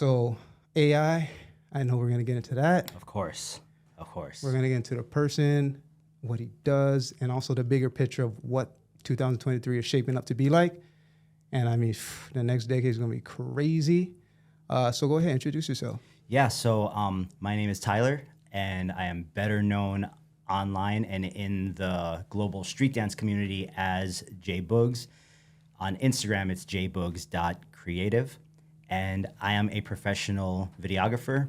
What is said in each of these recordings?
so AI, I know we're going to get into that. Of course. We're going to get into the person, what he does, and also the bigger picture of what 2023 is shaping up to be like. And I mean, the next decade is going to be crazy. So go ahead, introduce yourself. Yeah, so my name is Tyler, and I am better known online and in the global street dance community as JBoogs. On Instagram, it's jboogs.creative. And I am a professional videographer,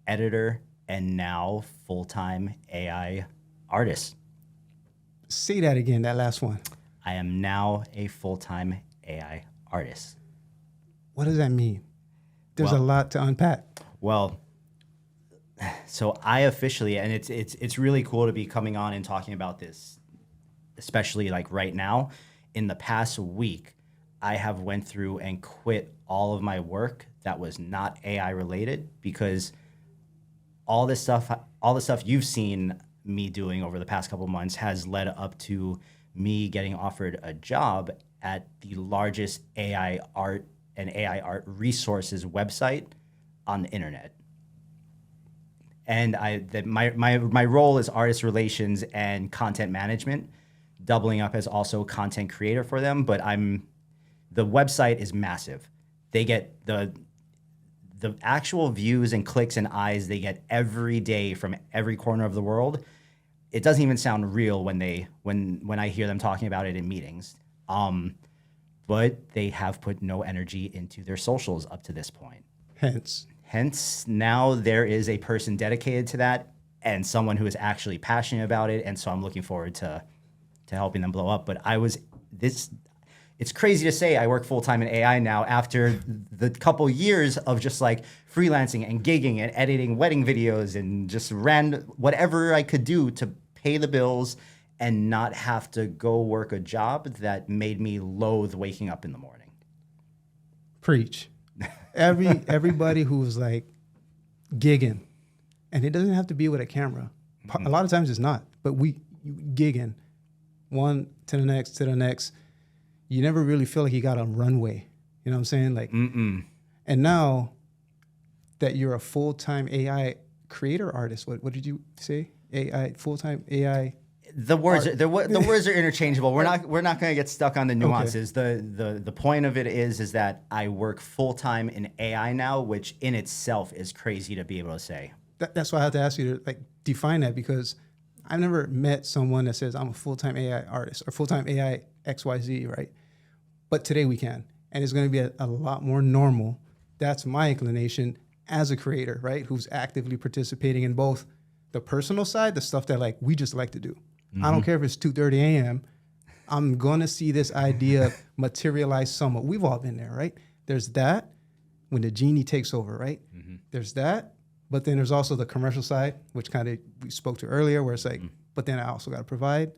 editor, and now full-time AI artist. Say that again, that last one. I am now a full-time AI artist. What does that mean? There's a lot to unpack. Well, so I officially, and it's really cool to be coming on and talking about this, especially like right now. In the past week, I have went through and quit all of my work that was not AI related, because all the stuff you've seen me doing over the past couple of months has led up to me getting offered a job at the largest AI art and AI art resources website on the internet. And my role is artist relations and content management, doubling up as also content creator for them. But the website is massive. They get the actual views and clicks and eyes they get every day from every corner of the world. It doesn't even sound real when I hear them talking about it in meetings. But they have put no energy into their socials up to this point. Hence, now there is a person dedicated to that and someone who is actually passionate about it. And so I'm looking forward to helping them blow up. But it's crazy to say I work full-time in AI now after the couple years of just like freelancing and gigging and editing wedding videos and just ran whatever I could do to pay the bills and not have to go work a job that made me loathe waking up in the morning. Preach. Everybody who's like gigging, and it doesn't have to be with a camera. A lot of times it's not, but you gigging one to the next. You never really feel like you got a runway. You know what I'm saying? Like, and now that you're a full-time AI creator artist, what did you say? AI, full-time AI. The words are interchangeable. We're not going to get stuck on the nuances. Okay. The point of it is that I work full-time in AI now, which in itself is crazy to be able to say. That's why I have to ask you to like define that, because I've never met someone that says I'm a full-time AI artist or full-time AI XYZ, right? But today we can, and it's going to be a lot more normal. That's my inclination as a creator, right? Who's actively participating in both the personal side, the stuff that like we just like to do. I don't care if it's 2:30 a.m. I'm going to see this idea materialize somewhat. We've all been there, right? There's that when the genie takes over, right? There's that, but then there's also the commercial side, which kind of we spoke to earlier, where it's like, but then I also got to provide,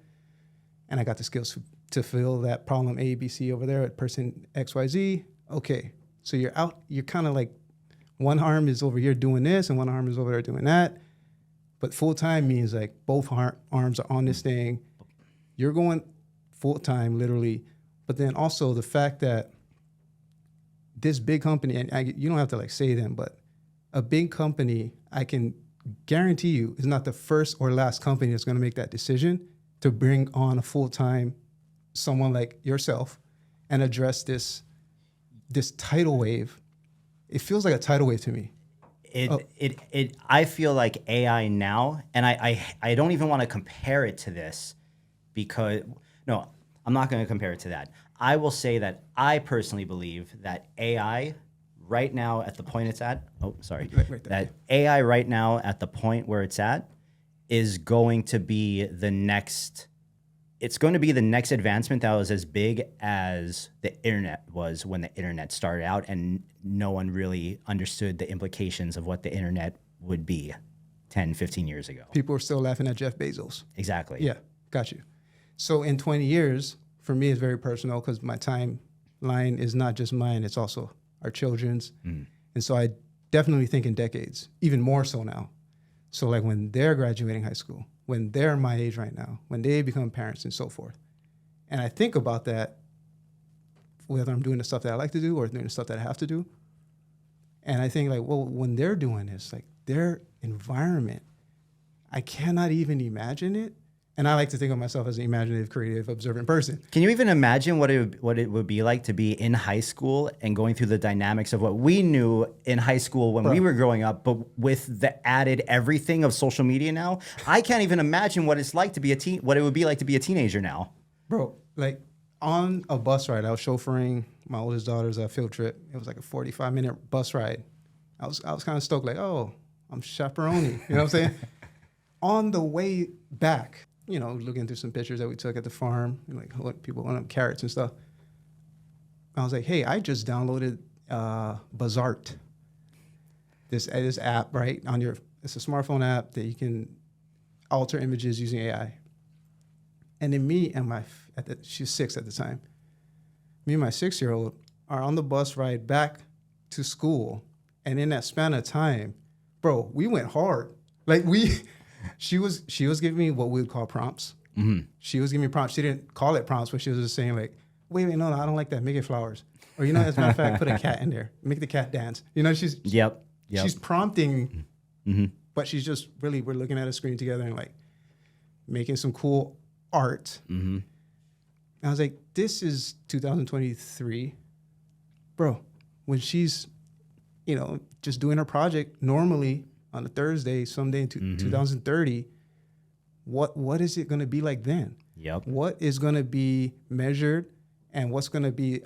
and I got the skills to fill that problem A, B, C over there at person XYZ. Okay, so you're kind of like one arm is over here doing this and one arm is over there doing that. But full-time means like both arms are on this thing. You're going full-time, literally. But then also the fact that this big company, and you don't have to like say them, but a big company, I can guarantee you, is not the first or last company that's going to make that decision to bring on a full-time someone like yourself and address this tidal wave. It feels like a tidal wave to me. I feel like AI now, and I don't even want to compare it to this, because no, I'm not going to compare it to that. I will say that I personally believe that AI right now at the point it's at, that AI right now at the point where it's at is going to be the next, it's going to be the next advancement that was as big as the internet was when the internet started out, and no one really understood the implications of what the internet would be 10, 15 years ago. People are still laughing at Jeff Bezos. Exactly. Yeah, got you. So in 20 years, for me, it's very personal because my timeline is not just mine, it's also our children's. And so I definitely think in decades, even more so now. So like when they're graduating high school, when they're my age right now, when they become parents and so forth. And I think about that, whether I'm doing the stuff that I like to do or doing the stuff that I have to do. And I think like, well, when they're doing this, like their environment, I cannot even imagine it. And I like to think of myself as an imaginative, creative, observant person. Can you even imagine what it would be like to be in high school and going through the dynamics of what we knew in high school when we were growing up, but with the added everything of social media now? I can't even imagine what it's like to be what it would be like to be a teenager now. Bro, like on a bus ride, I was chauffeuring my oldest daughter's field trip. It was like a 45-minute bus ride. I was kind of stoked, like, oh, I'm chaperoning. You know what I'm saying? On the way back, you know, looking through some pictures that we took at the farm, like what people want up carrots and stuff. I was like, hey, I just downloaded Bazart, this app, right? It's a smartphone app that you can alter images using AI. And then me and she's 6 at the time. Me and my 6-year-old are on the bus ride back to school. And in that span of time, bro, we went hard. Like she was giving me what we would call prompts. Mm-hmm. She was giving me prompts. She didn't call it prompts, but she was just saying like, wait, no, I don't like that. Make it flowers. Or, you know, as a matter of fact, put a cat in there. Make the cat dance. You know, she's prompting, but she's just really, we're looking at a screen together and like making some cool art. Mm-hmm. And I was like, this is 2023. Bro, when she's, you know, just doing her project normally on a Thursday, someday in 2030, what is it going to be like then? Yep. What is going to be measured and what's going to be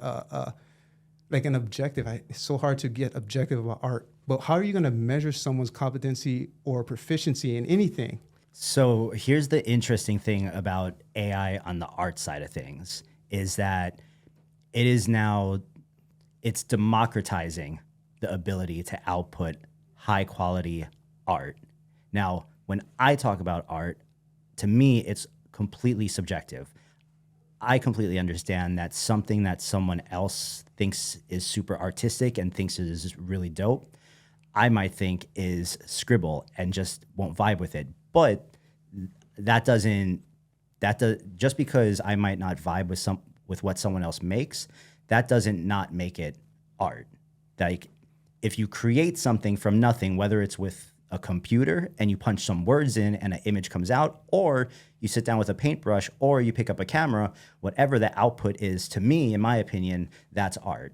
like an objective? It's so hard to get objective about art, but how are you going to measure someone's competency or proficiency in anything? So here's the interesting thing about AI on the art side of things is that it's democratizing the ability to output high quality art. Now, when I talk about art, to me, it's completely subjective. I completely understand that something that someone else thinks is super artistic and thinks is really dope, I might think is scribble and just won't vibe with it. But just because I might not vibe with what someone else makes, that doesn't not make it art. Like if you create something from nothing, whether it's with a computer and you punch some words in and an image comes out, or you sit down with a paintbrush, or you pick up a camera, whatever the output is, to me, in my opinion, that's art.